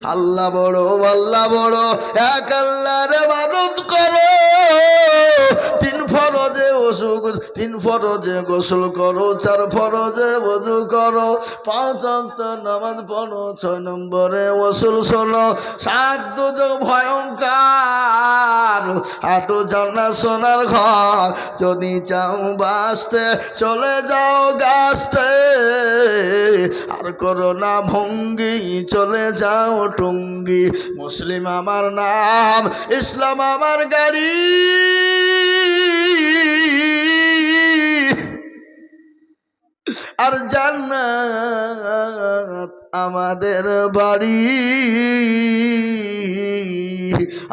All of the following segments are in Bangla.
আল্লাহ বড়, আল্লাহ বড়, এক আল্লাহর ইবাদত করো। তিন ফরজে তিন ফরজে গোসল করো, চার ফরজে ওযু করো, 5 ওয়াক্ত নামাজ পড়ো, 6 নম্বরে ওসুল শোনো, 7 দুজক ভয়ঙ্কর, 8 জান্নাত সোনার ঘর। যদি চাও বাঁচতে চলে যাও গাছতে, আর করো না ভঙ্গি চলে যাও টুঙ্গি। মুসলিম আমার নাম, ইসলাম আমার গাড়ি, আর জান্নাত আমাদের বাড়ি।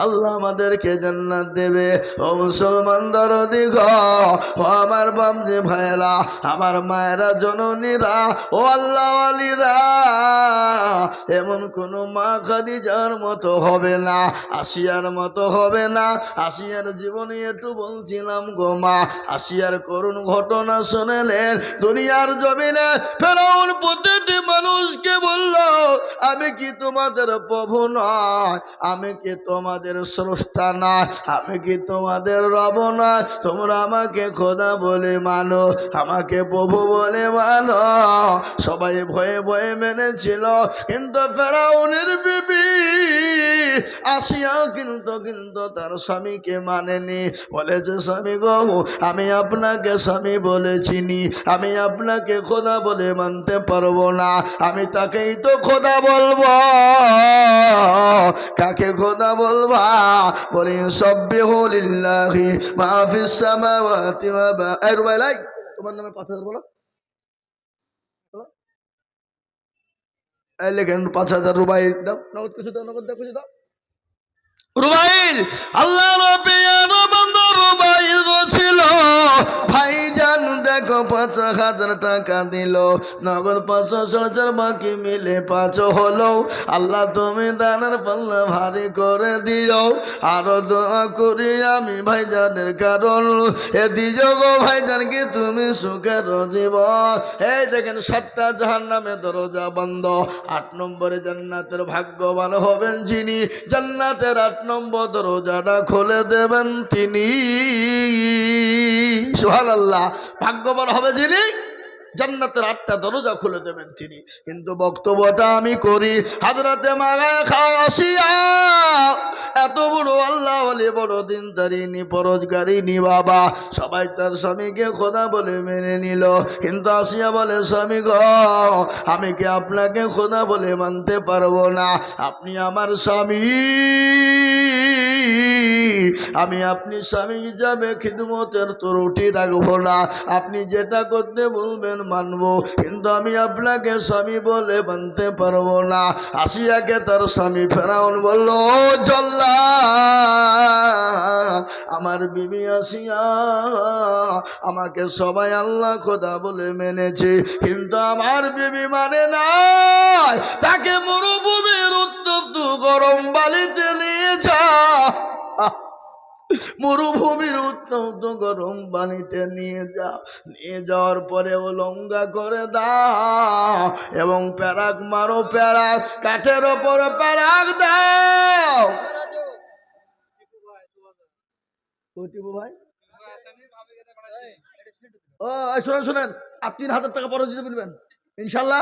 আল্লাহ আমাদেরকে জান্নাত দেবে। ও মুসলমান দরদি গো, ও আমার বামজি ভাইরা, আমার মায়েরা, জননীরা, ও আল্লাহ ওয়ালিরা, এমন কোন মা খাদিজার মতো হবে না, আসিয়ার মতো হবে না। আসিয়ার জীবনে একটু বলছিলাম গো মা, আসিয়ার করুণ ঘটনা শুনলেন। দুনিয়ার জমিনে ফেরাউন প্রতিটি মানুষকে বলল, আমি কি তোমাদের প্রভু নয়? আমি কি তোমাদের স্রষ্টা না? আমি কি তোমাদের রব না? তোমরা আমাকে খোদা বলে মানো, আমাকে প্রভু বলে মানো। সবাই ভয়ে ভয়ে মেনেছিল, কিন্তু ফেরাউনের বিবি আসিয়া কিন্তু তার স্বামীকে মানেনি। বলেছে, স্বামী গো, আমি আপনাকে স্বামী বলেছিনি, আমি আপনাকে খোদা বলে মানতে পারবো না, আমি তাকেই তো খোদা বলবো। কাকে খোদা বলবা? বলি সাব্বিহু লিল্লাহি মা ফিস সামাওয়াতি ওয়া মা। এই রুবাই লাই, তোমার নামে 5000 বলো। এই লেখেন 5000 রুবাই দাও, নগদ কিছু দাও, নগদ দাও, কিছু দাও। রুবাইল, আল্লাহ রবিয়ার বান্দা রুবাইল ছিল ভাইজান, দেখো 5000 টাকা দিল, নগদ 500 বাকি মিলে 5 হলো। আল্লাহ তুমি দানের পাল্লা ভারী করে দিও। আরো দোয়া করি আমি ভাইজানের, কারণ এ দিও গো ভাইজানকে তুমি সুখের জীবন। এই দেখেন 7টা জাহান্নামে দরজা বন্ধ, 8 নম্বরে জান্নাতের ভাগ্যবান হবেন যিনি, জান্নাতের 8 নম্বর দরজাটা খুলে দেবেন তিনি। সুবহানাল্লাহ, ভাগ্যবান হবে যিনি, জান্নাতের 8টা দরজা খুলে দেবেন তিনি। কিন্তু বক্তব্যটা আমি করি, হযরতে মাগায় খাওয়াসিয়া এত বড় আল্লাহ ওয়ালি, বড় দিনদারিনী, পরজগারিনী বাবা, সবাই তার স্বামীকে খোদা বলে মেনে নিল। কিন্তু আসিয়া বলে, স্বামী গো, আমি কি আপনাকে খোদা বলে মানতে পারবো না? আপনি আমার স্বামী, আমি আপনি স্বামী হিসাবে খিদমতের ত্রুটি রাখবো না, আপনি যেটা করতে বলবেন মানবো, কিন্তু আমি আপনাকে স্বামী বলে মানতে পারবো না। আসিয়াকে তার স্বামী ফেরাউন বলল, ও জল্লা, আমার বিবি আসিয়া, আমাকে সবাই আল্লাহ খোদা বলে মেনেছে, কিন্তু আমার বিবি মানে নাই, তাকে মরুভূমির উত্তপ্ত গরম বালিতে নিয়ে যা, মরুভূমির উত্তপ্ত গরম পানিতে নিয়ে যাও, নিয়ে যাওয়ার পরে উলঙ্গা করে দাও এবং প্যারাক মারো, প্যারাক কাঠের ওপরে প্যারাক দাও। ভাই ও শোনেন শোনেন, আর 3000 টাকা পরে দিতে বলবেন ইনশাল্লাহ।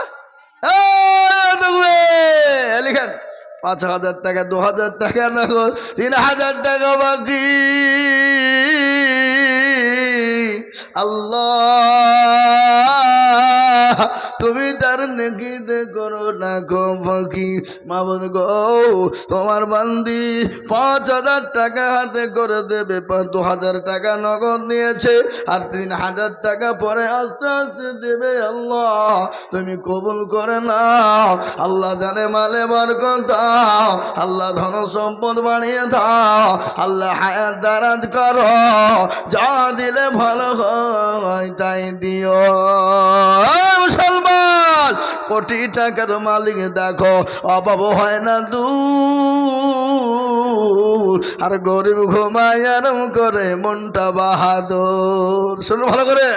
লিখেন 5000 টাকা, 2000 টাকা নগদ, 3000 টাকা বাকি। আল্লাহ তুমি তার নেকিতে করো না গো বাকি। মাবুদ গো, তোমার বান্দি 5000 টাকা হাতে করে দেবে, 2000 টাকা নগদ নিয়েছে, আর 3000 টাকা পরে আস্তে আস্তে দেবে। আল্লাহ তুমি কবুল করে নাও। আল্লাহ জানে মালে বরকত দাও, আল্লাহ ধন সম্পদ বাড়িয়ে দাও, আল্লাহ হায়াত দারাজ করো, যা দিলে ভালো হয় তাই দিও। মুসলমান, কোটি টাকার মালিক দেখো, অভাব হয় না দূর, আর গরিব ঘুমায় আরাম করে মনটা বাহাদুর। শুনুন ভালো করে,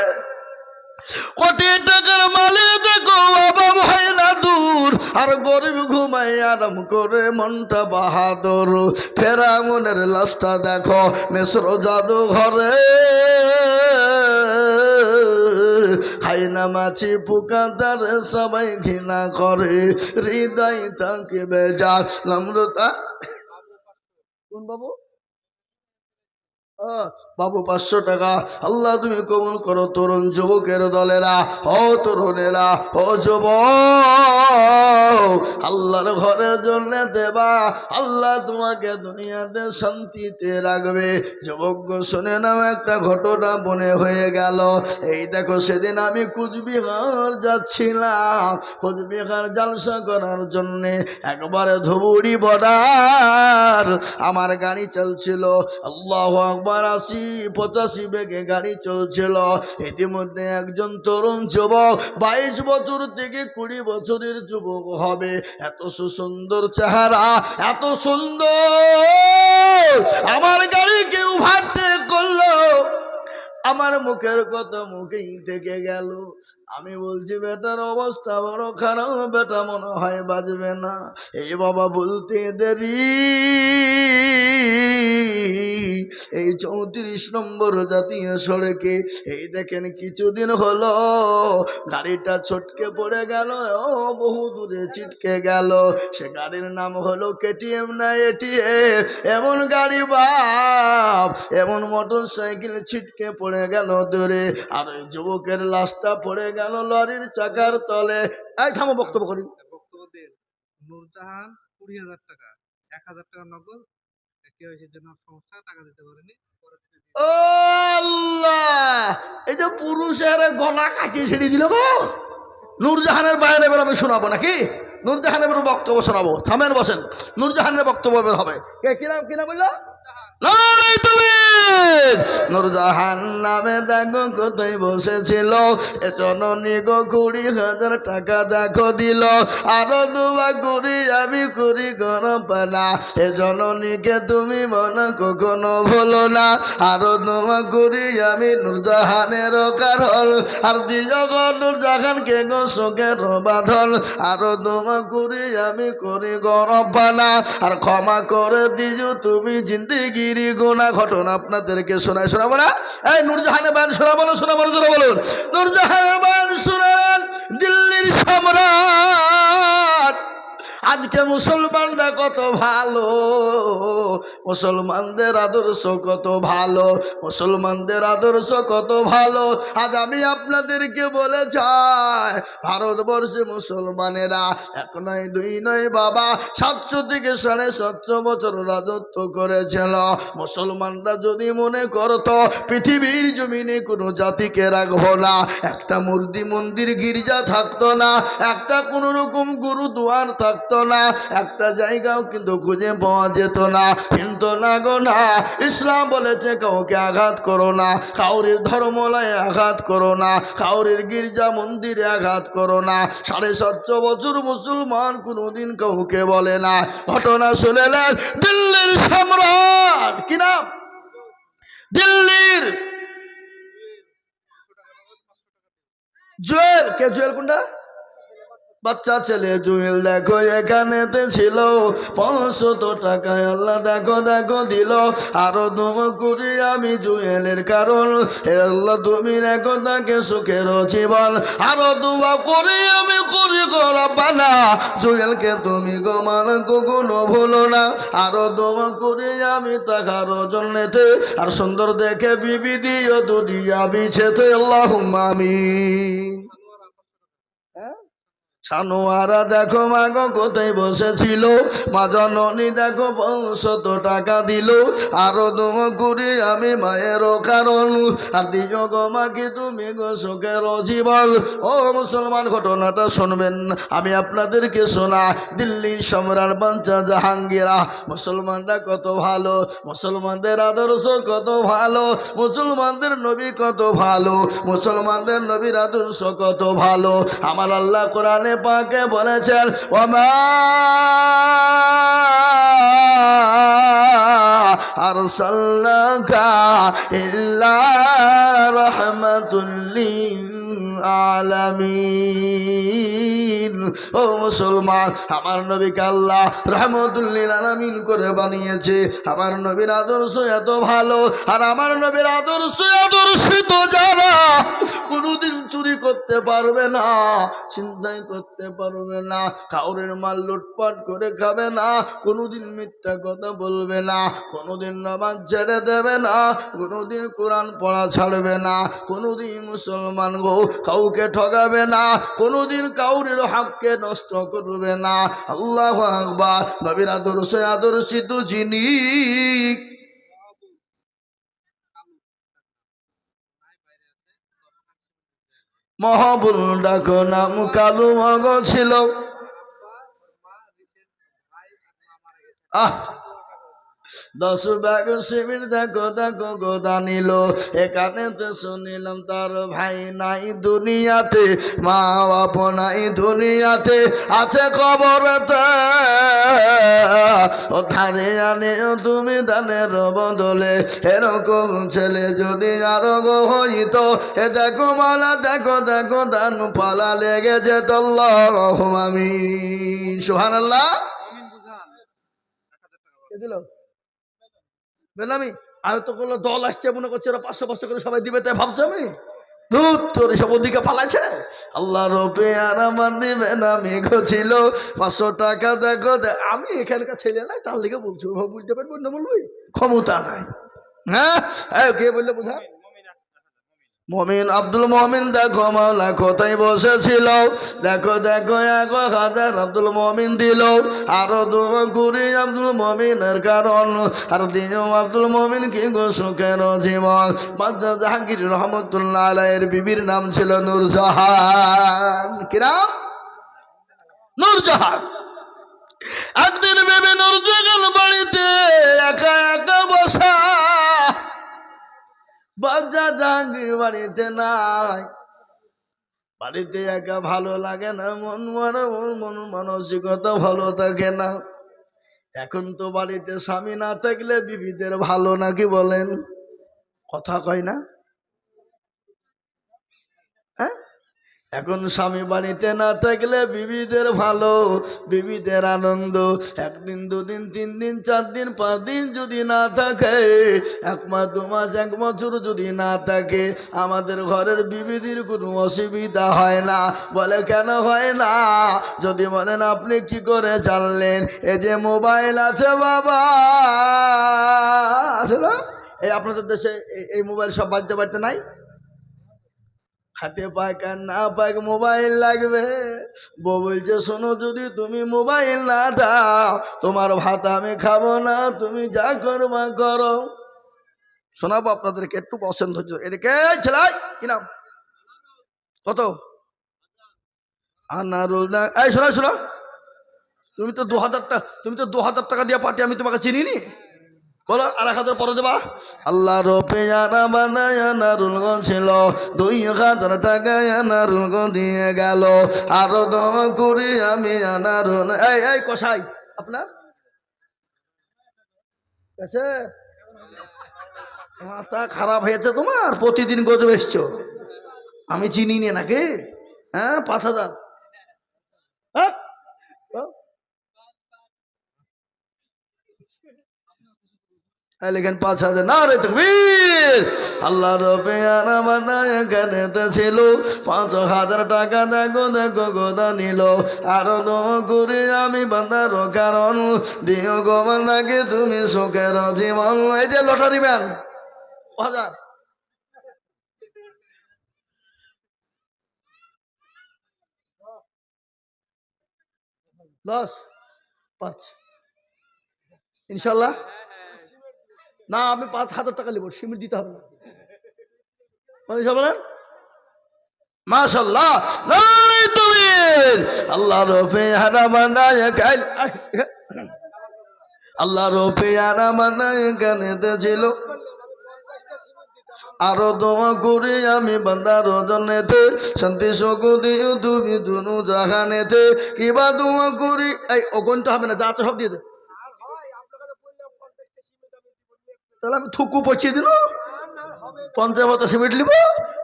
কোটি টাকার মালিক দেখো বাবা মহিলা দূর, আর গরিব ঘুমাই আরাম করে মনটা বাহাদুর। ফেরাউনের লাশটা দেখো মিশর জাদু ঘরে, খাই না মাছি পোকা তারে সবাই ঘৃণা করে, হৃদয় তাকে বেজার নম্রতা। কোন বাবু? বাবু 500 টাকা। আল্লাহ তুমি কবুল করো তরুণ যুবকের দলেরা, ও তরুণেরা, ও যুবক, আল্লাহর ঘরের জন্য দেবা, আল্লাহ তোমাকে দুনিয়াতে শান্তিতে রাখবে। যুবক শুনে নাও, একটা ঘটনা মনে হয়ে গেল। এই দেখো সেদিন আমি কুচবিহার যাচ্ছিলাম, কুচবিহার জালসা করার জন্যে, একবারে ধুবুড়ি বর্ডার আমার গাড়ি চলছিল। আল্লাহু আকবার, 80-85 বেগে গাড়ি চলছিল। ইতিমধ্যে একজন তরুণ যুবক, 22 বছর থেকে 20 বছরের যুবক হবে, এত সুন্দর চেহারা, এত সুন্দর, আমার গাড়িকে ওভারটেক করলো। আমার মুখের কথা মুখেই থেকে গেল। আমি বলছি বেটার অবস্থা বড় খারাপ, বেটা মনে হয় বাজবে না। এই বাবা বলতে দেরি, এই 34 নম্বর জাতীয় সড়কে এই দেখেন কিছুদিন হলো গাড়িটা ছটকে পড়ে গেল, ও বহু দূরে ছিটকে গেল। সে গাড়ির নাম হলো কেটিএম না এটিএম। এমন গাড়ি বাপ, এমন মোটর সাইকেল ছিটকে পড়ে গেল দূরে, আর ওই যুবকের লাশটা পড়ে গেল লরির চাকার তলে। এই থামো, বক্তব্য করি। বক্তব্য দেন। নূরজাহান 20,000 টাকা, 1,000 টাকা নগদ, কেওয়াইসির জন্য সমস্যা, টাকা দিতে পারেনি, পরে থেকে দিয়ে ও আল্লাহ, এই যে পুরুষের গলা কাটিয়ে ছেড়ে দিল গো। নূরজাহানের বাইরে এবার আমি শোনাবো নাকি? নূরজাহানের বক্তব্য শোনাবো। থামেন, বসেন, নূরজাহানের বক্তব্য বের হবে। কে কিনা বললো? নূরজাহান নামে দেখো কোথায় বসেছিল, এজননী গো 20,000 টাকা দেখো দিল, আরো দুয়া করি আমি করি গরপানা, এজননীকে তুমি মনে কখনো ভুলো না, আরো দোয়া করি আমি নূরজাহানের কারণ, আর দিও গো নূরজাহানকে গো শোকের বাঁধন, আরো দোয়া করি আমি করি গরপানা, আর ক্ষমা করে দিও তুমি জিন্দিগির গুনাহ। ঘটনা আপনাদেরকে শোনাবো না? এই নূরজাহানের বয়ান শোনাবো না? শোনাবো না জোরে বলুন। নূরজাহানের বয়ান শুনেন দিল্লির সম্রাট। আজকে মুসলমানরা কত ভালো, মুসলমানদের আদর্শ কত ভালো, মুসলমানদের আদর্শ কত ভালো। আজ আমি আপনাদেরকে বলে যাই, ভারতবর্ষে মুসলমানেরা 1 নয় 2 নয় বাবা 700 থেকে 750 বছর রাজত্ব করেছিল। মুসলমানরা যদি মনে করতো পৃথিবীর জমিনে কোনো জাতিকে রাখবো না, একটা মূর্তি মন্দির গির্জা থাকতো না, একটা কোনো রকম গুরুদুয়ার থাকতো না, একটা জায়গাও কিন্তু খুঁজে পাওয়া যেত না। কিন্তু না গো না, ইসলাম বলেছে কাউকে আঘাত করো না, কাউরির ধর্মলয়ে আঘাত করো না, কাউরির গির্জা মন্দিরে আঘাত করো না। 750 বছর মুসলমান কোনোদিন কাউকে বলে না। ঘটনা শুনেলেন দিল্লির সম্রাট, কি নাম? দিল্লির জুয়েল। কে জুয়েল? কোনটা? বাচ্চা ছেলে জুয়েল। দেখো এখানেতে ছিল 500 টাকায় আল্লাহ দেখো দেখো দিল, আরো দোয়া করি আমি জুয়েলের কারণ, আল্লাহ তুমি রেখো তাকে সুখের জীবন, আরো দোয়া করি আমি করি রব্বানা, জুয়েলকে তুমি গোমান কখনো ভুলো না, আরো দোয়া করি আমি তাকার জন্যতে, আর সুন্দর দেখে বিবি দিও দুনিয়া বিছেতে, আল্লাহুম্মা আমিন। সানোয়ারা দেখো মাগো কোথায় বসেছিল, মা জননী দেখো 500 টাকা দিল, আরো দোয়া করি আমি মায়ের কারণ, আর দিও গো মাকে তুমি গো সুখের জীবন। ও মুসলমান, ঘটনাটা শুনবেন, আমি আপনাদেরকে শোনা। দিল্লির সম্রাট বাদশা জাহাঙ্গীরা, মুসলমানরা কত ভালো, মুসলমানদের আদর্শ কত ভালো, মুসলমানদের নবী কত ভালো, মুসলমানদের নবীর আদর্শ কত ভালো। আমার আল্লাহ কোরআনে পাকে বলেছেন ওমা আরসালনাকা ইল্লা রাহমাতুল লিল আলামিন। ও মুসলমান, আমার নবীকে আল্লাহ রহমতুল লিল আলামিন করে বানিয়েছে। আমার নবীর আদর্শ এত ভালো, আর আমার নবীর আদর্শ আদর্শিত যারা কোনোদিন চুরি করতে পারবে না, চিন্তাই করতে পারবে না, কাউরের মাল লুটপাট করে খাবে না, কোনোদিন মিথ্যা কথা বলবে না, কোনোদিন নামাজ ছেড়ে দেবে না, কোনোদিন কোরআন পড়া ছাড়বে না, কোনোদিন মুসলমান গো কাউকে ঠকাবে না, কোনোদিন কাউরের হককে নষ্ট করবে না। আল্লাহু আকবার। নবীর আদর্শে আদর্শিত যিনি, মহাবুল ডাকো নাম কালু মগ ছিল। আহ 10 ব্যাগ শিবির দেখো দেখো গোদা নিল, এখানেতে শুনিলাম তার ভাই নাই দুনিয়াতে, মা বাপ নাই দুনিয়াতে, আছে কবরেতে। ও ধারে আনে তুমি দানের বদলে, এরকম ছেলে যদি আরো গো হইতো, এ দেখো মালা দেখো দেখো দান পালা লেগে যেত। আল্লাহুম্মা আমিন। সুবহানাল্লাহ। কে দিল বেনামি? আমি তো কোনো দল আসছে মনে করছে ওরা 500 করে সবাই দিবে, তাই ভাবছো আমি দুধ তোর সব ওদিকে পালাইছে। আল্লাহ রবে আর আমার দিবে না মেঘ ছিল 500 টাকা দেখো। আমি এখানকার ছেলে নাই, তার লিগে বলছো, বুঝতে পারবেন না, বলবি ক্ষমতা নাই। হ্যাঁ কে বললে বুঝা? মমিন আব্দুল মমিন দেখো মাওলা কোথায় বসেছিল, দেখো দেখো 1000 আব্দুল মমিন দিল, আরো 2 কুড়ি আব্দুল মমিনের কারণ, আর দিও আব্দুল মমিন কি গো সুখের জীবন। বাদশা জাহাঙ্গীর রহমতুল্লাহ আলাইহির বিবির নাম ছিল নূরজাহান। কি নাম? নূরজাহান। একদিন বিবি নূরজাহান বাড়িতে একা একা বসা, বাদশা জাহাঙ্গীর বাড়িতে নাই। বাড়িতে একা ভালো লাগে না, মন মানসিকতা ভালো থাকে না। এখন তো বাড়িতে স্বামী না থাকলে বিবিদের ভালো নাকি বলেন? কথা কয় না? হ্যাঁ, এখন স্বামী বাড়িতে না থাকলে বিবিদের ভালো, বিবিদের আনন্দ। 1 দিন 2 দিন 3 দিন 4 দিন 5 দিন যদি না থাকে, 1 মাস 2 মাস 1 বছর যদি না থাকে, আমাদের ঘরের বিবিদের কোনো অসুবিধা হয় না। বলে কেন হয় না? যদি বলেন আপনি কি করে জানলেন? এই যে মোবাইল আছে বাবা, আছে না? এই আপনাদের দেশে এই মোবাইল সব বাড়িতে বাড়িতে নাই? খাতে পাক আর না পাক মোবাইল লাগবে। বউ বলছে শোনো, যদি তুমি মোবাইল না দাও তোমার ভাত আমি খাবো না, তুমি যা করবা করো। শোনাবো আপনাদেরকে, একটু বসেন ধৈর্য। এদিকে ছেলাই কি নাম? কত? আনারুল না। এই শোনো শোনো, তুমি তো 2000 টাকা দিয়ে পার্টি, আমি তোমাকে চিনি নি। বলো আর 1000 পরে দেবা। আল্লাহ রোপে আনারুল ছিল, 2000 টাকায় আনারুল দিয়ে গেল, আরো 10 করি আমি আনারুল। এই কসাই আপনার কাছে মাথা খারাপ হয়েছে তোমার? প্রতিদিন গজব এসছো, আমি চিনি নি নাকি? হ্যাঁ 5000। হ্যাঁ লেখেন 5000। না রে তকবীর। আল্লাহ রবে এখানে ছিল 5000 টাকা, দেখো দেখো গোদা নিল, আরো 2 করে আমি বান্দার কারণ, দিও গো বান্দাকে তুমি সুখের জীবন। এই যে লটারি ম্যান 1000 10 5 ইনশাল্লাহ। না আমি 5000 টাকা নেবো, সিমেন্ট দিতে হবে না। বলেন মাশাআল্লাহ। আল্লাহ রফে হারা বান্দায় কাল, আল্লাহ রফে হারা বান্দায় কানেতে ছিল, আরো 2 করে আমি বান্দার জন্যতে, শান্তি সুখ দিও তুমি দুনু জাহানেতে। কিবা 2 করি, এই অগণিত হবে না, যা আছে সব দিয়ে দে। তাহলে আমি থুকু পচিয়ে দিল 50 সিমেন্ট নিব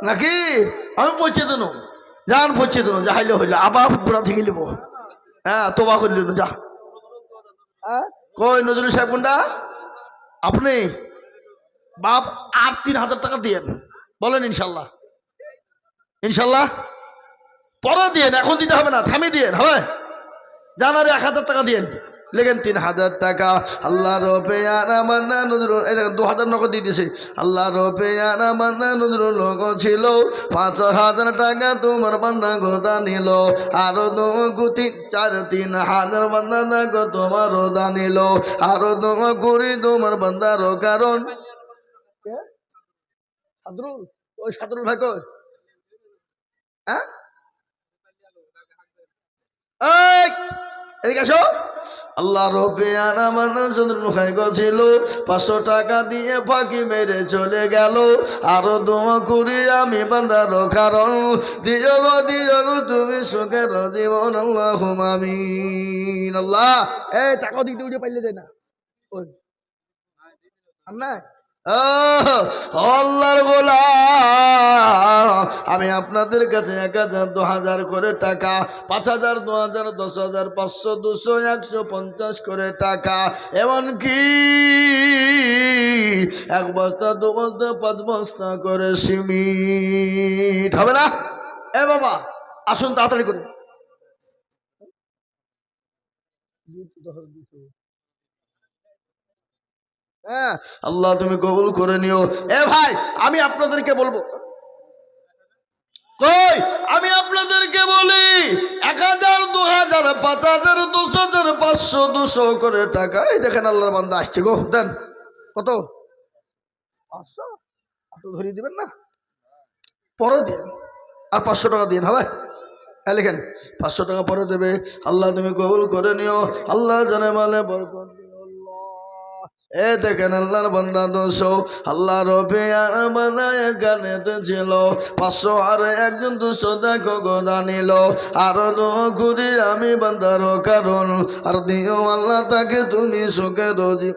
নাকি? আমি পচিয়ে দিল যান পড়ছে তো যা হাইলে হইলো আবার গোড়া থেকে নিব হ্যাঁ তোবা করে নিল যা কই নজরুল সাহেব কোনটা আপনি বাপ আর 3,000 টাকা দিয়েন বলেন ইনশাল্লাহ ইনশাল্লাহ পরে দিয়েন এখন দিতে হবে না থামিয়ে দিয়েন হবে জানারে 1,000 টাকা দিয়েন লেখেন 3,000 টাকা আল্লাহ রবে আনা নজরুল এই দেখেন 2,000 নগদ দিয়ে দিয়েছে আল্লাহ রবে আনা নজরুল লোক ছিল 5,000 টাকা তোমার বান্দা গোদা নিল আরো গুতি 3,000 বান্দা গো তোমার রোদা নিল আরো করি তোমার বান্দারও কারণ সাদরুল ওই সাদরুল ভাই কই হ্যাঁ এদিকে আসো আল্লাহ রবে আনা চন্দ্র খাই গছিল 500 টাকা দিয়ে ফাঁকি মেরে চলে গেল আরো দোয়া করি আমি বান্দার কারণ দিও গো তুমি সুখের জীবন আল্লাহুম্মা আমিন আল্লাহ এই টাকা দিতে উঠে পাইলে দেয় না ওই আর নাই আল্লাহর গোলাম আমি আপনাদের কাছে 1,000 2,000 করে টাকা 5,000 2,000 10,000 500 200 150 করে টাকা এমনকি 1 বস্তা 2 বস্তা 5 বস্তা করে সিমেন্ট হবে না এ বাবা আসুন তাড়াতাড়ি করে হ্যাঁ আল্লাহ তুমি কবুল করে নিও এ ভাই আমি আপনাদেরকে বলবো কই আমি আপনাদেরকে বলি 1,000 2,000 5,000 10,000 500 200 করে টাকা এই দেখেন আল্লাহর বান্দা আসছে গো দেন কত 500 আপনি ধরিয়ে দিবেন না পরে দিন আর 500 টাকা দিন হবে হ্যাঁ লিখেন 500 টাকা পরে দেবে আল্লাহ তুমি কবুল করে নিও আল্লাহ জানে মালে বরকত এ দেখেন আল্লাহর বান্দা 200 আল্লাহ রবে আর বান্দায় এখানেতে ছিল 500 আর একজন 200 দেখো গোদা নিল আরো দোয়া করি আমি বান্দার কারণ আর দিও আল্লাহ তাকে তুমি সুখে রোজি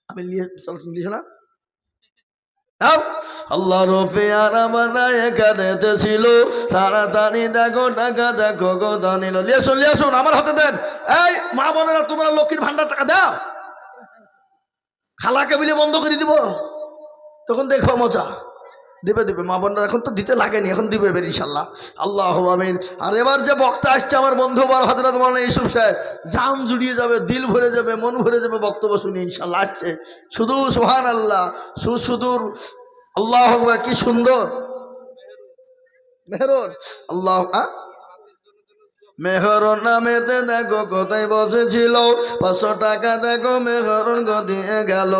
আমি লিখে না আল্লাহ রফে আর বান্দায় এখানেতে ছিল তাড়াতাড়ি দেখো টাকা দেখো গোদা নিল লিয়াসুন আমার হাতে দেন এই মা বোনেরা তোমরা লক্ষ্মীর ভান্ডার টাকা দাও খালাকে বিলে বন্ধ করে দিব তখন দেখো মজা দিবে মা বোনরা এখন তো দিতে লাগেনি এখন দিবে এবার ইনশাল্লাহ আল্লাহু আমিন আর এবার যে বক্তা আসছে আমার বন্ধু বড় হযরত মাওলানা ইউসুফ সাহেব জান জুড়িয়ে যাবে দিল ভরে যাবে মন ভরে যাবে বক্তব্য শুনে ইনশাল্লাহ আসছে শুধু সুবহানাল্লাহ সুদূর আল্লাহু আকবার কি সুন্দর মেহরুন আল্লাহ মেহরুন নামেতে দেখো কোথায় বসেছিল 500 টাকা দেখো মেহরুন দিয়ে গেল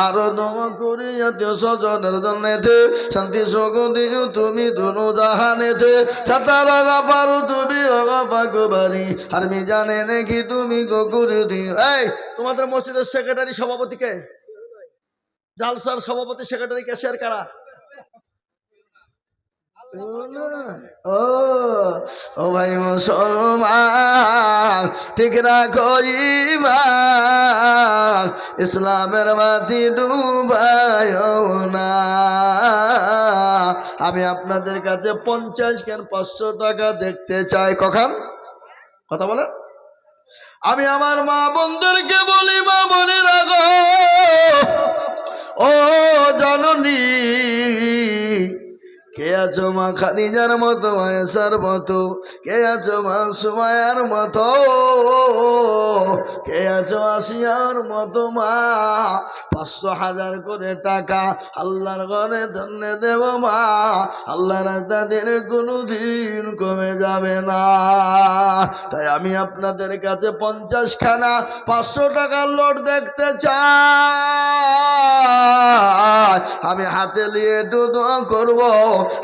আরো দোয়া করি আত্মীয় স্বজনের জন্যে শান্তি সুখ দিও তুমি দুনু জাহানেতে সাতারা গাফারু তুমি অগাফাকুবারি আর মি জানে নাকি তুমি গকুরি দিও এই তোমাদের মসজিদের সেক্রেটারি সভাপতিকে জালসার সভাপতি সেক্রেটারি ক্যাশিয়ার কারা ও ভাই মুসলমান ঠিক রাখো ঈমান ইসলামের বাতি ডুবায়ও না আমি আপনাদের কাছে 50 কেন 500 টাকা দেখতে চাই কখন কথা বলেন আমি আমার মা বোনদেরকে বলি মা বোনেরা গো ও জননী কে আছো মা খাদিজার মতো আয়েশার মতো কে আছো মা সুমায়ার মতো কে আছো আসিয়ার মতো মা 500,000 করে টাকা আল্লাহর ঘরে ধন্য দেব মা আল্লাহ রাস্তা দিলে কোনোদিন কমে যাবে না তাই আমি আপনাদের কাছে 50 খানা 500 টাকার লোট দেখতে চাই আমি হাতে নিয়ে একটু দোয়া করবো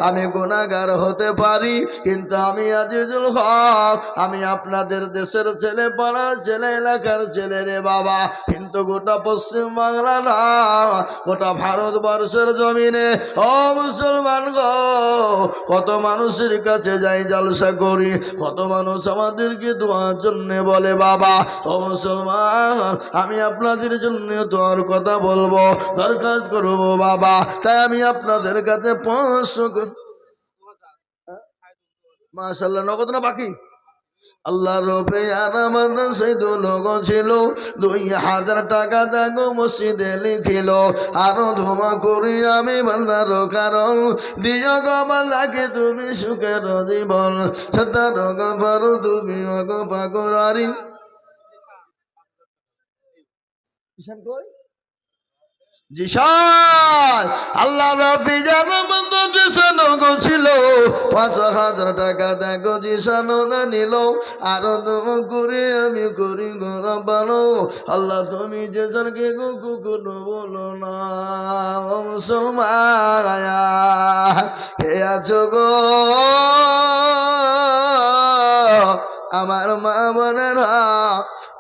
আমি গুনাহগার হতে পারি কিন্তু আমি আজিজুল হক আমি আপনাদের দেশের ছেলে পাড়ার ছেলে এলাকার ছেলে রে বাবা, কিন্তু গোটা পশ্চিম বাংলা না, গোটা ভারতবর্ষের জমিনে ও মুসলমান গো, কত মানুষের কাছে যাই জলসা করি, কত মানুষ আমাদেরকে দোয়ার জন্য বলে বাবা। ও মুসলমান, আমি আপনাদের জন্য দোয়ার কথা বলবো, দরখাস্ত করবো বাবা। তাই আমি আপনাদের কাছে 500 মাশাআল্লাহ নগদ না বাকি? আল্লাহ রবে আমার সেই দু লোক ছিল, 2000 টাকা দেখো মসজিদে লিখিল, আরো ধোমা করি আমি বান্দার কারণ, দিও গো বান্দাকে তুমি সুখের জীবন, সত্তর গফারু তুমি অগো পাগরারি। ঈশান কই? জিশান আল্লাহ রবি জানাবন্ধ জিশান ছিল, 5000 টাকা দেখো জিশান নিল, আরো দোয়া করে আমি করি গরবানো, আল্লাহ তুমি জিশানকে কোনো বলো না। ও মুসলমান কে আছো গো আমার মা বোনেরা,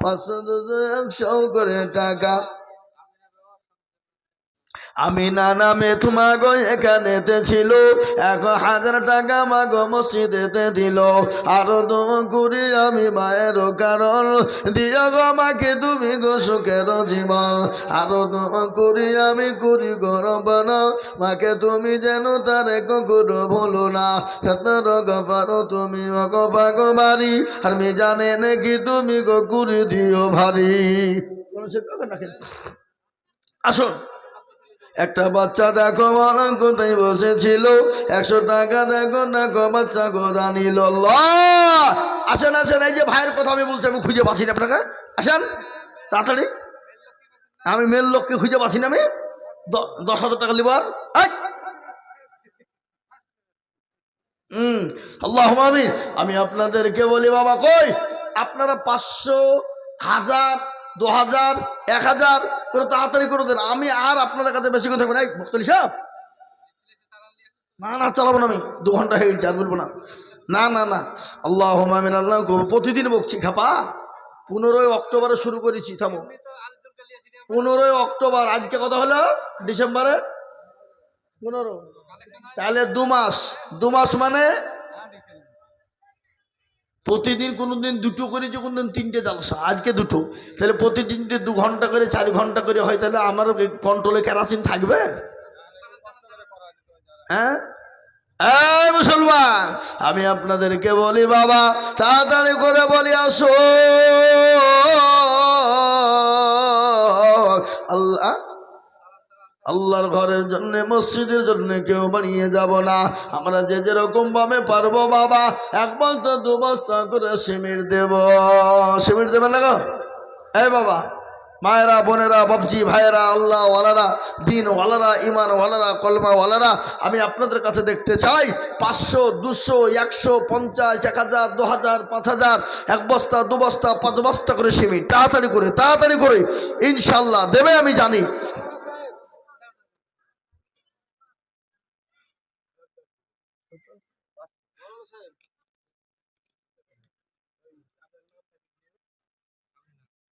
500 200 100 করে টাকা আমি নানা মেথু মাগো এখানেতে ছিল, 1000 টাকা মাগো মসজিদেতে দিল, আরো দোয়া করি আমি মায়ের কারণ, দিও গো মাকে তুমি গো সুখের জীবন, আরো দোয়া করি আমি করি গরবান, মাকে তুমি যেন তারে কখনো ভুলো না, সত্তর গফারো তুমি গো পাগো বাড়ি, আর আমি জানে নাকি তুমি গো কুড়ি দিও ভারী। আসুন, একটা বাচ্চা দেখো মনে কোথায় বসেছিল, 100 টাকা দেখো দেখো বাচ্চা গোদা নিল। আসেন আসেন, এই যে ভাইয়ের কথা আমি বলছি, আমি খুঁজে পাচ্ছি না আপনাকে, আসেন তাড়াতাড়ি, আমি মেল লোককে খুঁজে পাচ্ছি না, আমি 10,000 টাকা লিবার। আল্লাহ আমিন। আমি আপনাদেরকে বলি বাবা, কই আপনারা 500 1000 2000 1000 করে তাড়াতাড়ি করে দেন, আমি আর আপনাদের কাছে বেশি কথা বলি। মুক্তালি সাহেব, না না চালাবো না, আমি 2 ঘন্টা হয়ে গেছে, আর বলবো না, না না না। আল্লাহ আমিন। আল্লাহ প্রতিদিন বকছি খাপা, 15 অক্টোবরে শুরু করেছি, থামো, 15 অক্টোবর, আজকে কথা হলো ডিসেম্বরের 15, তাহলে 2 মাস মানে প্রতিদিন কোনোদিন 2টো করেছি, কোনোদিন 3টে জালসা, আজকে 2টো, তাহলে প্রতিদিন 2 ঘন্টা করে 4 ঘন্টা করে হয়, তাহলে আমার কন্ট্রোলে কেরাসিন থাকবে? হ্যাঁ এই মুসলমান, আমি আপনাদেরকে বলি বাবা, তাড়াতাড়ি করে বলি আসো, আল্লাহ আল্লাহর ঘরের জন্য মসজিদের জন্য কেউ বানিয়ে যাব না, আমরা যে যেরকম ভাবে পারবো বাবা 1 বস্তা 2 বস্তা করে সিমেন্ট দেব। সিমেন্ট দেবেন না গো? এই বাবা, মায়েরা বোনেরা বাবজি ভাইয়েরা, আল্লাহ ওয়ালারা, দিন ওয়ালারা, ইমান ওয়ালারা, কলমা ওয়ালারা, আমি আপনাদের কাছে দেখতে চাই 500 200 150 1000 2000 5000 1 বস্তা 2 বস্তা 5 বস্তা করে সিমেন্ট, তাড়াতাড়ি করে ইনশাল্লাহ দেবে, আমি জানি।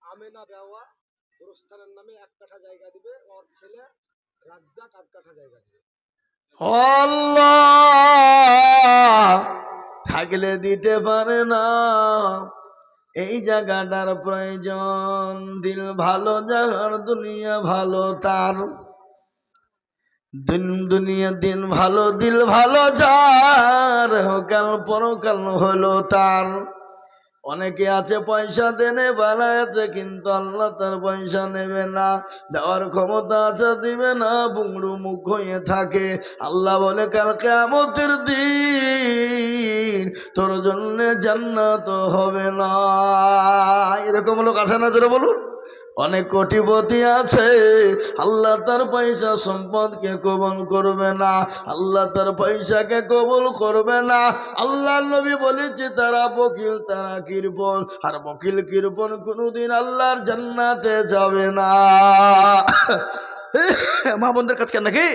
আমেনা বেওয়া গোরস্থানের নামে 1 কাঠা জায়গা দিবে, ওর ছেলে রাজ্জাক 8 কাঠা জায়গা দিবে। আল্লাহ থাকলে দিতে পারে না, এই জায়গাটার প্রয়োজন, দিল ভালো যার দুনিয়া ভালো তার, দুনিয়া দিন ভালো দিল ভালো যার, কাল পরকাল হলো তার। অনেকে আছে পয়সা দেনে বেলা আছে, কিন্তু আল্লাহ তার পয়সা নেবে না, দেওয়ার ক্ষমতা আছে দিবে না, বুংড়ু মুখ হয়ে থাকে। আল্লাহ বলে কাল কিয়ামতের দিন তোর জন্য জান্নাত হবে না। এরকম লোক আছে না, জোরে বলুন। অনেক কোটিপতি আছে, আল্লাহ তার পয়সা সম্পদকে কবুল করবে না, আল্লাহ তার পয়সাকে কবুল করবে না। আল্লাহ নবী বলেছে তারা বকিল, তারা কৃপণ, আর বকিল কৃপণ কোনোদিন আল্লাহর জান্নাতে যাবে না। মা বোনদের কাছে কেন নাকি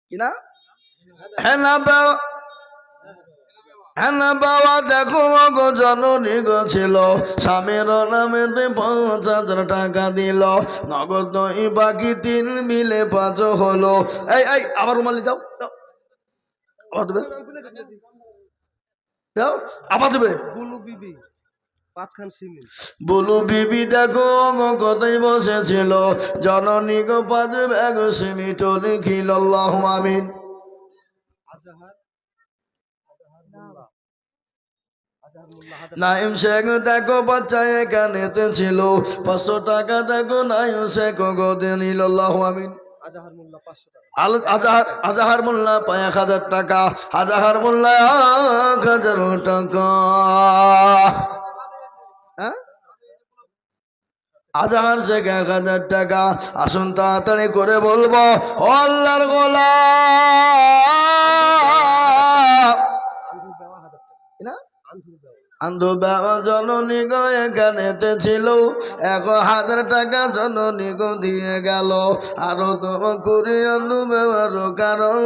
কিনা? হ্যাঁ না হ্যাঁ না বাবা দেখো গো জননী গো ছিল স্বামীর নামেতে 5,000 টাকা দিল নগদ নয় বাকি 3 মিলে 5 হলো। এই এই আবার রুমালি যাও যাও, আবার দেবে যাও, আবার দেবে। বুলু বিবি 5 খান সিমেন্ট। বলু বিবি দেখো গো কোথায় বসেছিল জননী গো 5 ব্যাগ সিমিট লিখিল আল্লাহু আমিন। আজাহার মোল্লা নাইম শেখ দেখো বাচ্চা এখানেতে ছিল 500 টাকা দেখো নাইম শেখ গদে নিল আল্লাহু আমিন। আজাহার মোল্লা 500 টাকা। আজাহার মোল্লা 1,000 টাকা, আজাহার মোল্লা 1,000 টাকা। হ্যাঁ আজাহার শেখ 1,000 টাকা। আসুন তাড়াতাড়ি করে বলবো ও আল্লাহর গোলাম আন্ধুর দেওয়া 1000 টাকা। না আন্ধুর দেওয়া আন্ধু বাবা জননী গো এখানেতে ছিল 1,000 টাকা জননী গো দিয়ে গেল। আরো তো করি আন্ধু বাবার কারণ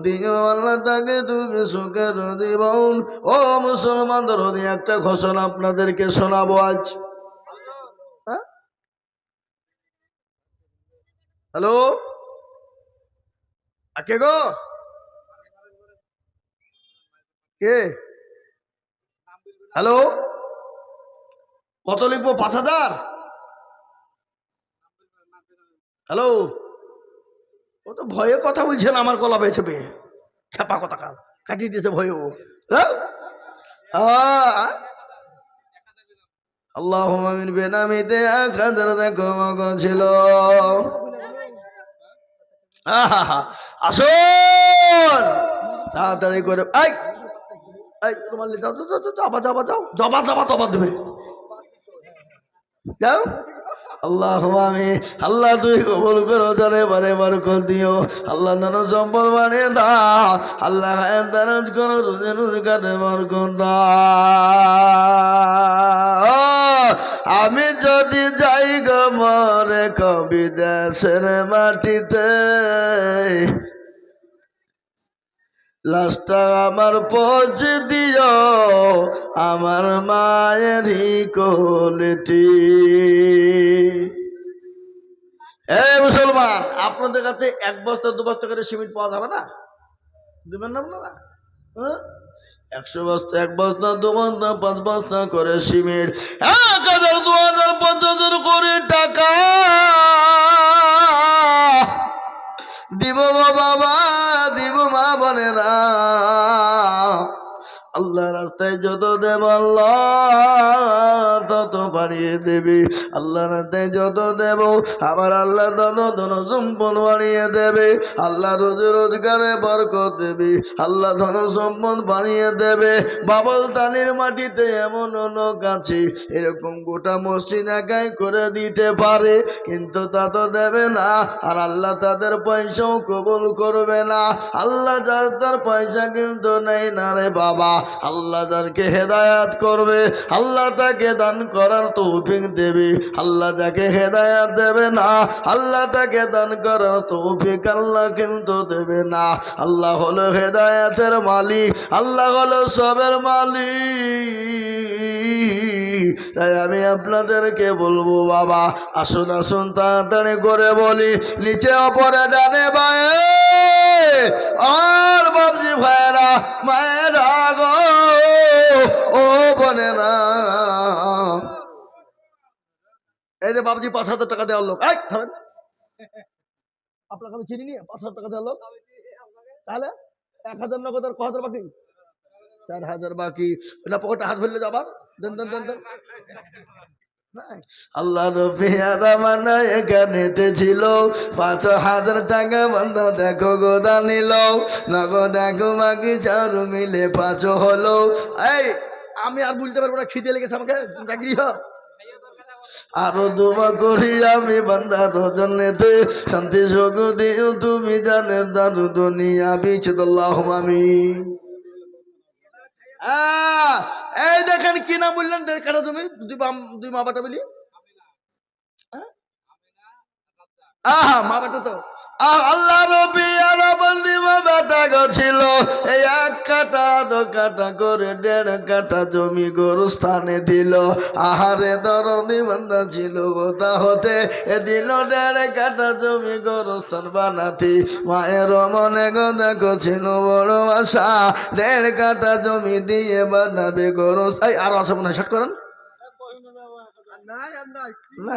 দিও আল্লাহ তাকে তুমি সুখের জীবন। ও মুসলমান ধরুন একটা ঘোষণা আপনাদেরকে শোনাবো আজ। হ্যাঁ হ্যালো কে গো কে হ্যালো কত লিখবো 5,000? হ্যালো ও তো ভয়ে কথা বলছেন আমার গলা বেছে পেয়ে খেপা কথা কাটিয়ে দিয়েছে ভয়ে ও। আল্লাহ আমিন বেনামিতে 1,000 দেখো মগ ছিল। আসুন তাড়াতাড়ি করে এই এই রুমাল নিয়ে যাও যাও যাও, যাও যাও যাও জবা জবা তবা দেবে যাও। আল্লাহ আমি আল্লাহ তুই কবুল করো জানে বারে বরকত দিও আল্লাহ ধন সম্পদ বানিয়ে দাও আল্লাহ দারাজ করো রোজে রোজগারে বরকত দাও। আমি যদি যাই গো মরে কবি দেশের মাটিতে লাশটা আমার পৌঁছে দিও আমার মায়েরই কোলেতে। এই মুসলমান আপনাদের কাছে 1 বস্তা 2 বস্তা করে সিমেন্ট পাওয়া যাবে না? দেবেন না আপনারা? 100 বস্তা 1 বস্তা 2 বস্তা 5 বস্তা করে সিমেন্ট 1,000 2,000 5,000 করে টাকা দিব গো বাবা দিব মা বোনেরা। আল্লাহ রাস্তায় যত দেব আল্লাহ তত বাড়িয়ে দেবে। আল্লাহ রাস্তায় যত দেব আমার আল্লাহ তত ধন সম্পদ বাড়িয়ে দেবে। আল্লাহ রোজ রোজগারে বরকত দেবে। আল্লাহ ধন সম্পদ বাড়িয়ে দেবে। বাবল তালির মাটিতে এমন লোক আছে এরকম গোটা মসজিদ একাই করে দিতে পারে কিন্তু তা তো দেবে না আর আল্লাহ তাদের পয়সাও কবুল করবে না। আল্লাহ যার পয়সা কিন্তু নেই না রে বাবা। আল্লাহ যাকে হেদায়াত করবে আল্লাহ তাকে দান করার তৌফিক দেবে। আল্লাহ যাকে হেদায়াত দেবে না আল্লাহ তাকে দান করার তৌফিক আল্লাহ কিন্তু দেবে না। আল্লাহ হলো হেদায়াতের মালিক আল্লাহ হলো সবের মালিক। তাই আমি আপনাদেরকে বলবো বাবা আসুন আসুন তাড়াতাড়ি করে বলি নিচে অপরে ডানে বায়ে আর বাবজি ভাইরা মায়েরা গো ও বোনেরা। এই যে বাবজি 5,000 টাকা দেওয়ার লোক এই থামেন আপনাকে আমি চিনি নি 5,000 টাকা দেওয়ার লোক তাহলে 1,000 নগদ আর 1,000 বাকি 4,000 বাকি ওটা পকেটে হাত ফেললে যাবার দেন দেন দেন দেন। আল্লাহ রবিয়ারা মানা এখানেতে ছিল 5,000 টাকা বন্ধ দেখো গোদা নিল নগদ দেখো বাকি 4 মিলে 5 হলো। এই আমি আর বলতে পারবো না খিদে লেগেছে আমাকে চাকরি হ আরো দোয়া করি আমি বান্দার জন্যতে শান্তি সুখ দিও তুমি জানে দারু দুনিয়া বিচুল্লাহু আমিন। এই দেখেন কি নাম বললেন কাটা তুমি দুই মা বাটা বলি আহা মা বেটা তো আল্লাহ রবি আর বন্দি মা বেটা গছিল এই 1 কাঠা 2 কাঠা করে 1.5 কাঠা জমি গোরস্থানে দিল। আহারে দরদি বান্দা ছিল গোতা হতে এ দিল 1.5 কাঠা জমি গোরস্থান বানাতে। মায়ের মনে গো দেখো ছিল বড় আশা 1.5 কাঠা জমি দিয়ে বানাবে গোরস্থান। আরো আছে মনে হয় শর্ট করেন না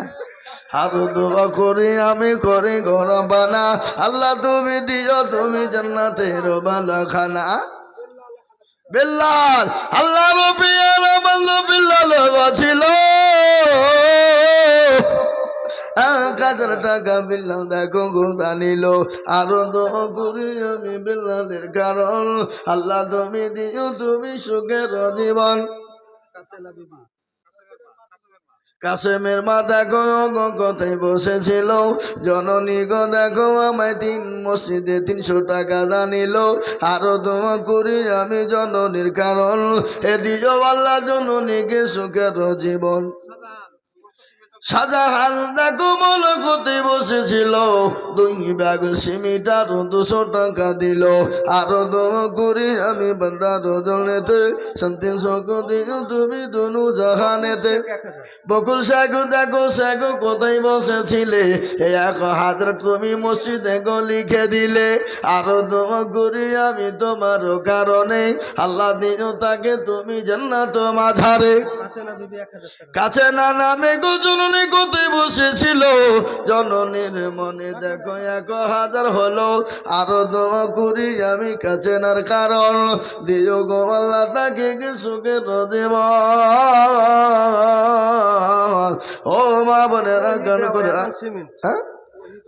আরো দোয়া করি আমি করি ঘর বানা আল্লাহ তুমি দিও তুমি জান্নাতের বালা খানা। বিল্লাল আল্লাহ রবি আর বন্ধু বিল্লাল ছিল 1,000 টাকা বিল্লাল দেখো গোদা নিল। আরো দোয়া করি আমি বিল্লালের কারণ আল্লাহ তুমি দিও তুমি সুখের জীবন। কাসেমের মা দেখো কোথায় বসেছিল জননী গো দেখো আমায় 3 মসজিদে 300 টাকা দানিল। আরো দোয়া করি আমি জননীর কারণ এ দিও আল্লাহ জননীকে সুখের জীবন। শাহজাহান দেখো মনে কোথায় বসেছিল 2 ব্যাগ সিমেন্ট আর 200 টাকা দিল। আরো দোয়া করি আমি বান্দার জনেতে শান্তি সুখ দিও তুমি দুনু জাহানেতে। বকুল শেখ দেখো শেখ কোথায় বসেছিলে 1,000 তুমি মসজিদে গো লিখে দিলে। আরো দোয়া করি আমি তোমার কারণে আল্লাহ দিও তাকে তুমি জান্নাত মাঝারে। কাছে না নামে গো জননী কোথায় বসেছিল জননীর মনে দেখো 1,000 হলো। আরো দোয়া করি আমি কাছে নার কারণ দিও গো আল্লাহ তাকে সুখের জীবন। ও মা বোনেরা গান করে হ্যাঁ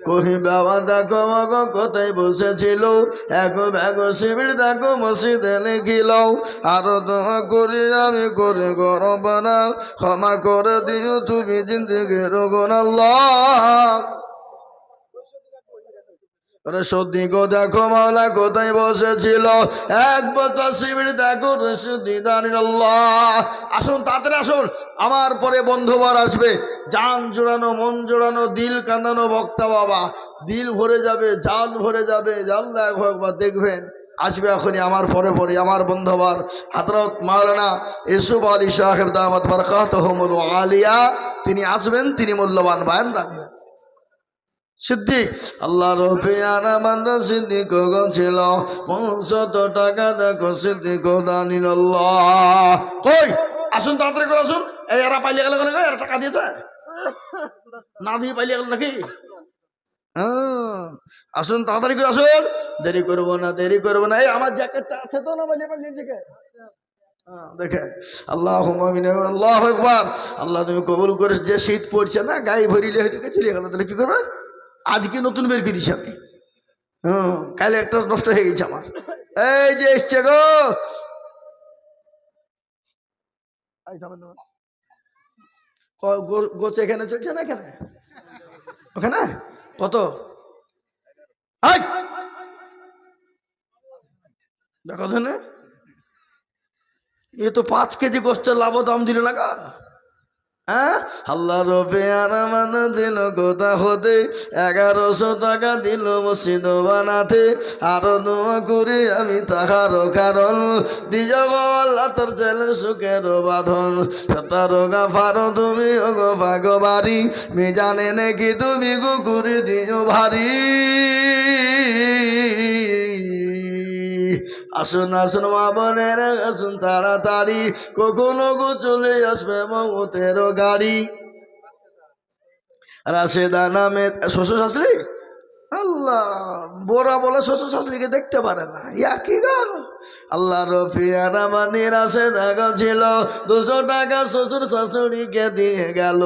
কহি বাবা দেখো মগো কোথায় বসেছিল 1 ব্যাগ সিমেন্ট দেখো মসজিদে লিখিল। আরো দোয়া করি আমি করে গরম বানা ক্ষমা করে দিও তুমি জিন্দেগির গুণ আল্লাহ। রশদি গো দেখো মাওলা কোথায় বসেছিল 1 বোতল সিমেন্ট দেখো রশদি দানিল্লাহ। আসুন তাড়াতাড়ি আসুন আমার পরে বন্ধুবার আসবে জান জোড়ানো মন জোড়ানো দিল কাঁদানো বক্তা বাবা দিল ভরে যাবে জান ভরে যাবে জানলা একবার দেখবেন আসবে এখনই আমার পরে পরে আমার বন্ধুবার হযরত মাওলানা ইউসুফ আলী সাহেব দামাত বরকাতুহুমুল আলিয়া তিনি আসবেন তিনি মূল্যবান বয়ান রাখবেন। সিদ্দিক আল্লাহ রফিয়ানা বান্দা সিদ্দিক গো ছিল 500 টাকা দেখো সিদ্দিক দানিল আল্লাহ। কই আসুন তাড়াতাড়ি করে আসুন এই এরা পাইলে গেল কেন এরা টাকা দিয়েছে না দিয়ে পাইলে গেল নাকি আসুন তাড়াতাড়ি করে আসুন দেরি করবো না দেরি করবো না। এই আমার জ্যাকেটটা আছে তো না পাইলে পাইলে থেকে দেখেন আল্লাহ আল্লাহ আকবার। আল্লাহ তুমি কবুল করে যে শীত পড়ছে না গায়ে ভরিলে হয়তো চলে গেল তাহলে কি করবে আজকে নতুন বের করিস আমি কালে একটা নষ্ট হয়ে গেছে আমার। এই যে এসছে গো গোছ এখানে চলছে না এখানে ওখানে কত দেখো ধনে এ তো 5 কেজি গোস্তের লাভ দাম দিল না গা। আল্লাহ রফিয়ানা বান্দা দিল কোথা হতে 1100 টাকা দিল মসজিদ বানাতে। আরো দোয়া করি আমি তাহার কারণ দিও গো আল্লাহ তোর ছেলের সুখের বাঁধন। তারো গাফারো তুমি গো ভাগবাড়ি মিজানে নাকি তুমি গো করে দিও ভারী। আসুন আসুন মা বোনের আসুন তাড়াতাড়ি কখনো গো চলে আসবে মমতের গাড়ি। রাশেদা নামে শ্বশুর শাশুড়ি আল্লাহ বোরা বলে শ্বশুর শাশুড়িকে দেখতে পারে না কি গো। আল্লাহ রফিয়ানা মানি রাশেদা গো ছিল 200 টাকা শ্বশুর শাশুড়িকে দিয়ে গেল।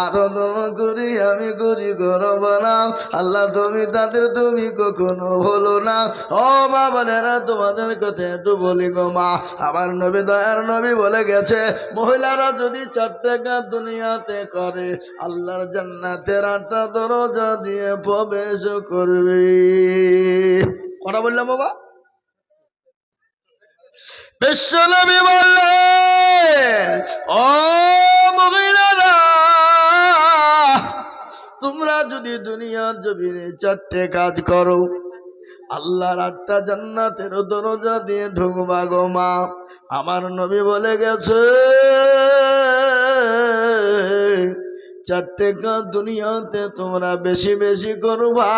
আরো দোয়া করি আমি করি গরব না আল্লাহ তুমি তাদের তুমি কখনো হলো না। ও মা বোনেরা তোমাদের কথা একটু বলি গো মা আমার নবী দয়ার নবী বলে গেছে মহিলারা যদি 4 টাকা দুনিয়াতে করে আল্লাহর জান্নাতের 8টা দরজা দিয়ে প্রবেশ করবে। কথা বললাম বাবা বিশ্ব নবী বললেন ও মহিলারা তোমরা যদি দুনিয়ার জমিনে 4টে কাজ করো, আল্লাহর 8টা জান্নাতের দরজা দিয়ে ঢুকবা গো মা। আমার নবী বলে গেছে 4টে কাজ দুনিয়াতে তোমরা বেশি বেশি করবা,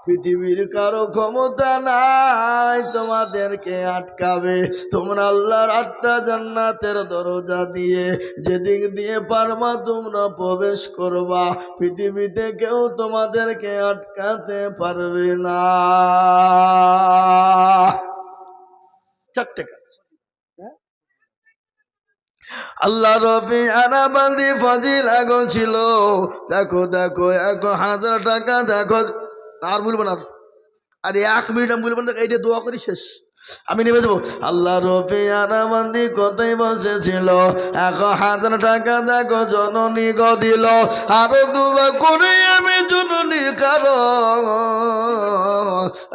পৃথিবীর কারো ক্ষমতা নাই তোমাদেরকে আটকাবে। তোমরা আল্লাহর 8টা জান্নাতের দরজা দিয়ে যেদিক দিয়ে পারবা তোমরা প্রবেশ করবা, পৃথিবীতে কেউ তোমাদেরকে আটকাতে পারবে না। 4টে কাজ আল্লাহ রবি আনাবান্দি ফজিল আগো ছিল। দেখো দেখো 1000 টাকা দেখো, আর বলবো না, আর 1 মিনিট আমি বলবো না, এইটা দোয়া করি শেষ, আমি নেমে দেবো। আল্লাহ রবি আনাবান্দি কোথায় বসেছিল, 1000 টাকা দেখো জননী গো দিল। আরো দোয়া করে আমি জননীর কারণ,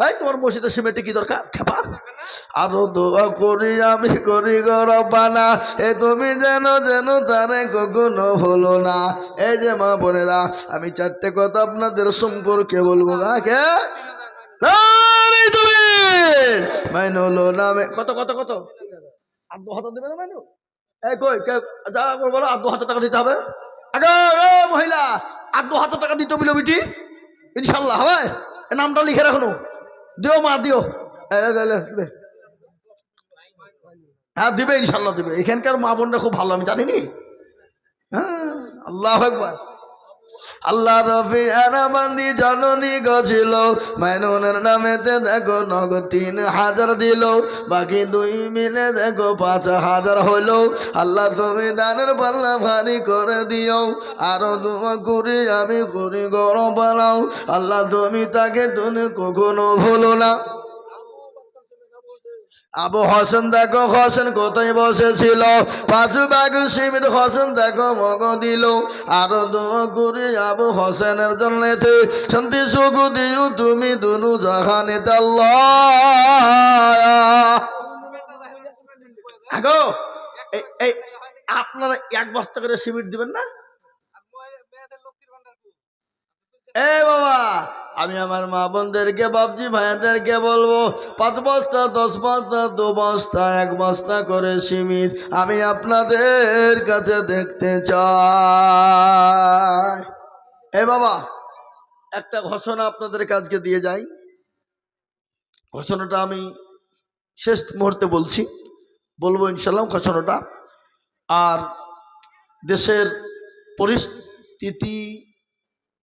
এই তোমার মসজিদে সিমেন্টে কি দরকার খেপা, আরো দোয়া করি আমি করি গো রব্বানা, এ তুমি যেন যেন তারে কখনো হলো না। এই যে মা বোনেরা, আমি 4টে কথা আপনাদের সম্পর্কে বলবো না, কে তুমি মাইনুল নামে কত কত কত 8,000 দেবে না মাইনু, এই কই যা বলো 8,000 টাকা দিতে হবে। আগে মহিলা 8,000 টাকা দিতে বলো বিটি, ইনশাল্লাহ হবে। নামটা লিখে রাখুন, দিও মা দিও, হ্যাঁ দিবে ইনশাল্লাহ দিবে। এখানকার মা বোনরা খুব ভালো, আমি জানিনি। হ্যাঁ আল্লাহু আকবার। আল্লাহ রবি আনাবান্দি জননী গছিল, মাইনুনের নামেতে দেখো নগদ 3,000 দিল, বাকি 2 মিলে দেখো 5,000 হলো। আল্লাহ তুমি দানের পাল্লা ভারী করে দিও, আরো দোয়া করি আমি করি গরম বানাও, আল্লাহ তুমি তাকে তুমি কখনো ভুলো না। আবু হোসেন দেখো হোসেন কোথায় বসেছিল, 5 ভাগ সিমেন্ট হোসেন দেখো মগ দিল। আরো দোয়া করি আবু হোসেনের জন্য শান্তি সুখ দিও তুমি দুনু জাহানেতে আল্লাহ। আগো এই আপনারা 1 বস্তা করে সিমেন্ট দিবেন না? এ বাবা, আমি আমার মা বোনদেরকে বাপজি ভাইয়াদেরকে বলবো 5 বস্তা 10 বস্তা 2 বস্তা 1 বস্তা করে সিমেন্ট আমি আপনাদের কাছে দেখতে চাই। এ বাবা, একটা ঘোষণা আপনাদের কাছে দিয়ে যাই, ঘোষণাটা আমি শেষ মুহূর্তে বলবো ইনশাল্লাহ ঘোষণাটা। আর দেশের পরিস্থিতি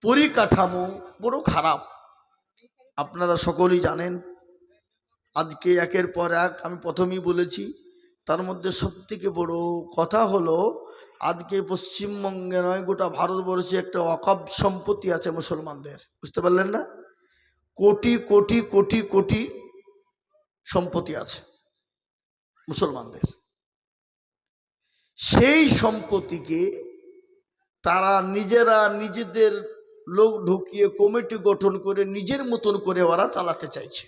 পরিকাঠামো বড় খারাপ, আপনারা সকলেই জানেন। আজকে একের পর এক আমি প্রথমেই বলেছি, তার মধ্যে সবথেকে বড় কথা হলো আজকে পশ্চিমবঙ্গে নয় গোটা ভারতবর্ষে একটা ওয়াকফ সম্পত্তি আছে মুসলমানদের, বুঝতে পারলেন না? কোটি কোটি কোটি কোটি সম্পত্তি আছে মুসলমানদের। সেই সম্পত্তিকে তারা নিজেরা নিজেদের লোক ঢুকিয়ে কমিটি গঠন করে নিজের মতন করে ওরা চালাতে চাইছে।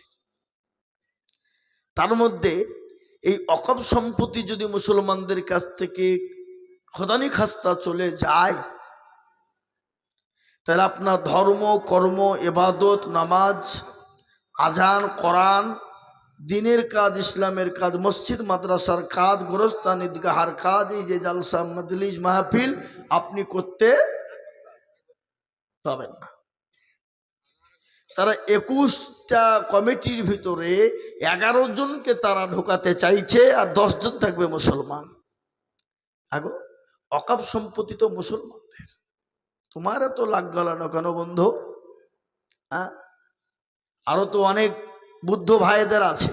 তার মধ্যে এই ওয়াকফ সম্পত্তি যদি মুসলমানদের কাছ থেকে খোদানি খাস্তা চলে যায়, তাহলে আপনার ধর্ম কর্ম ইবাদত নামাজ আজান কোরআন দিনের কাজ ইসলামের কাজ মসজিদ মাদ্রাসার কাজ গোরস্থান ঈদগাহার কাজ এই যে জালসা মজলিস মাহফিল আপনি করতে পাবেন না। তারা 21টা কমিটির ভিতরে 11 জনকে তারা ঢোকাতে চাইছে, আর 10 জন থাকবে মুসলমান। আগো ওয়াকফ সম্পত্তি তো মুসলমানদের, তোমার তো লাগ গলানো কেন বন্ধু? হ্যাঁ, আরো তো অনেক বুদ্ধ ভাইদের আছে,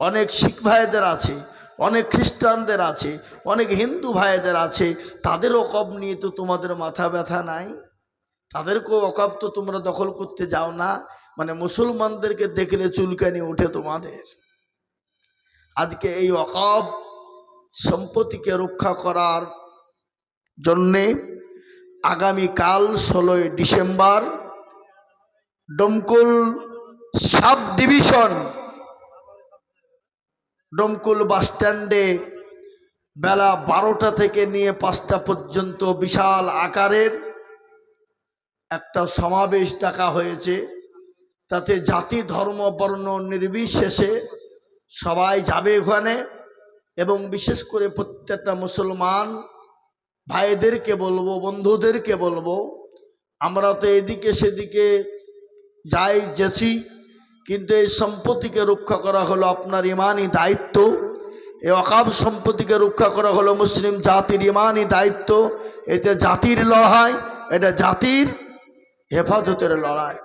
অনেক শিখ ভাইদের আছে, অনেক খ্রিস্টানদের আছে, অনেক হিন্দু ভাইদের আছে, তাদের ওয়াকফ নিয়ে তো তোমাদের মাথা ব্যথা নাই? তাদেরকেও ওয়াকফ তো তোমরা দখল করতে যাও না, মানে মুসলমানদেরকে দেখলে চুলকানি ওঠে তোমাদের। আজকে এই ওয়াকফ সম্পত্তিকে রক্ষা করার জন্যে আগামীকাল 16ই December Domkal sub division Domkal bus স্ট্যান্ডে বেলা 12টা থেকে নিয়ে 5টা পর্যন্ত বিশাল আকারের একটা সমাবেশ ডাকা হয়েছে, তাতে জাতি ধর্ম বর্ণ নির্বিশেষে সবাই যাবে ওখানে। এবং বিশেষ করে প্রত্যেকটা মুসলমান ভাইদেরকে বলবো, বন্ধুদেরকে বলবো, আমরা তো এদিকে সেদিকে যাই যেছি, কিন্তু এই সম্পত্তিকে রক্ষা করা হলো আপনার ইমানি দায়িত্ব। এই ওয়াকফ সম্পত্তিকে রক্ষা করা হলো মুসলিম জাতির ইমানি দায়িত্ব। এতে জাতির লড়াই, এটা জাতির হেফাজতের লড়াই।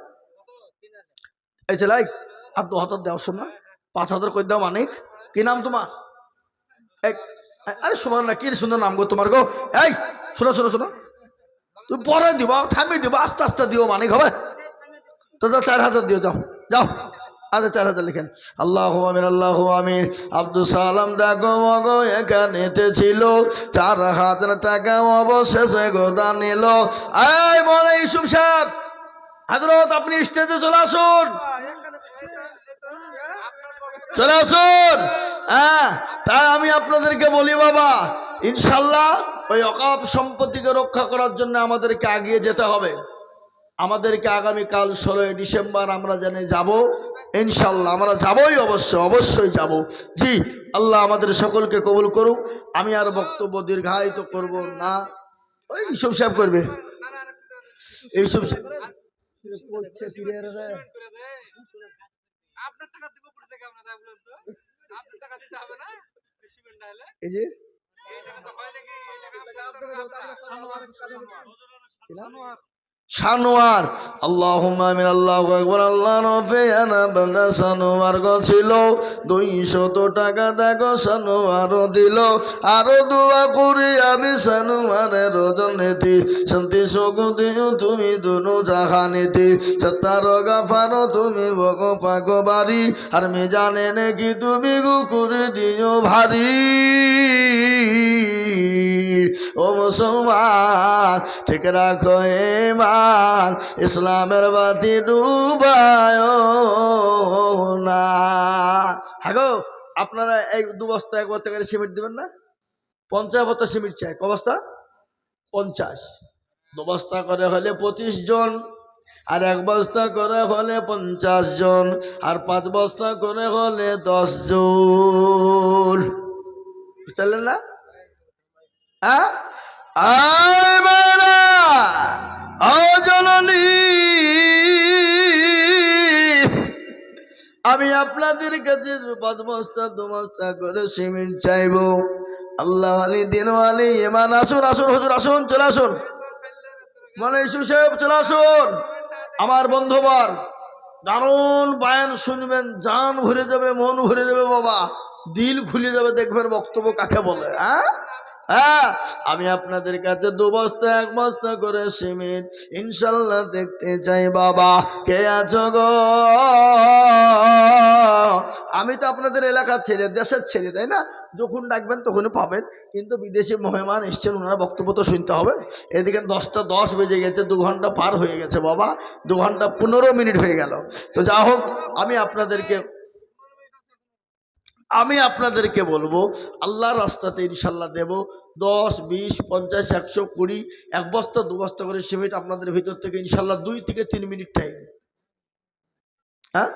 এই যে লাইক আর 2000 দেওয়া শোনা, 5000 করে দাও। মানিক, কি নাম তোমার? আরে শোনা না, কি সুন্দর নাম গো তোমার গো। এই শোনো শোনো শোনো, তুমি পরে দিবা, থামিয়ে দিবা, আস্তে আস্তে দিও, মানিক হবে তো। 4000 দিও, যাও যাও। আচ্ছা 4000 লিখেন। আল্লাহু আমিন, আল্লাহু আমিন। আব্দুল সালাম দেখো মগো এখানেতে ছিল 4000 টাকা অবশেষে গোদা নিল। এই মনে ইউসুফ সাহেব, হযরত আপনি স্টেজে চলে আসুন, চলে আসুন। হ্যাঁ, তাই আমি আপনাদেরকে বলি বাবা, ইনশাল্লাহ ওই ওয়াকফ সম্পত্তিকে রক্ষা করার জন্য আমাদেরকে এগিয়ে যেতে হবে। আমাদেরকে আগামীকাল 16 ডিসেম্বর আমরা জানি যাব, ইনশাল্লাহ আমরা যাবই, অবশ্যই যাব। জি, আল্লাহ আমাদের সকলকে কবুল করুক। আমি আর বক্তব্য দীর্ঘায়িত করব না, ওই ইউসুফ সাহেব করবে। ইউসুফ সাহেব আপনার টাকা দিব পড়ে থেকে আপনার দাম বলুন তো, আপনার টাকা দিতে হবে না সিমেন্ট না হলে? এই যে এই টাকা তো হয় নাকি? এই টাকা আপনার সানোয়ার, আল্লাহুম্মা আমিন, আল্লাহু আকবার। আল্লাহ রফিয়ানা বান্দা সানোয়ার গো ছিল 200 টাকা, দেখো সানোয়ারও দিল। আরো দোয়া করি আমি সানোয়ারের রজনীতি, শান্তি সুখ দিও তুমি দুনো জাহানিতি, সত্তার গাফারো তুমি বগো পাগো বাড়ি, আর মে জানে নাকি তুমি গো করে দিও ভারী। ও মুসলমান, ঠিক রাখো ঈমান, ইসলামের বাতি ডুবায় না। হ্যাঁ গো, আপনারা এই 2 বস্তা 1 বস্তা করে সিমেন্ট দিবেন না? 50 বস্তা সিমেন্ট চাই। ক বস্তা? 50। 2 বস্তা করে হলে 25 জন, আর 1 বস্তা করে হলে 50 জন, আর 5 বস্তা করে হলে 10 জন। বুঝতে না? হ্যাঁ, আমি আপনাদের কাছে 5 বস্তা 2 বস্তা করে সিমেন্ট চাইবো। আল্লাহ আলী, দিন আলী, ইমান, আসুন আসুন হুজুর, আসুন, চলে আসুন। মানে ইসু সাহেব চলে আসুন। আমার বন্ধুবার, দারুণ বায়ান শুনবেন, জান ভরে যাবে, মন ভরে যাবে বাবা, দিল খুলে যাবে, দেখবেন বক্তব্য কাকে বলে। হ্যাঁ হ্যাঁ, আমি আপনাদের কাছে 2 বস্তা 1 বস্তা করে সিমেন্ট ইনশাল্লাহ দেখতে চাই বাবা। কে আছো গো? আমি তো আপনাদের এলাকার ছেলে, দেশের ছেলে, তাই না? যখন ডাকবেন তখনই পাবেন, কিন্তু বিদেশি মেহমান এসছেন, ওনারা বক্তব্য তো শুনতে হবে। এদিকে 10টা 10 বেজে গেছে, 2 ঘন্টা পার হয়ে গেছে বাবা, 2 ঘন্টা 15 মিনিট হয়ে গেল। তো যা হোক, আমি আপনাদেরকে বলবো, আল্লাহর রাস্তাতে ইনশাল্লাহ দেব 10, 20, 50, 100, 20, 1 বস্তা 2 বস্তা করে সিমেন্ট আপনাদের ভিতর থেকে ইনশাল্লাহ 2 থেকে 3 মিনিট টাইম। হ্যাঁ,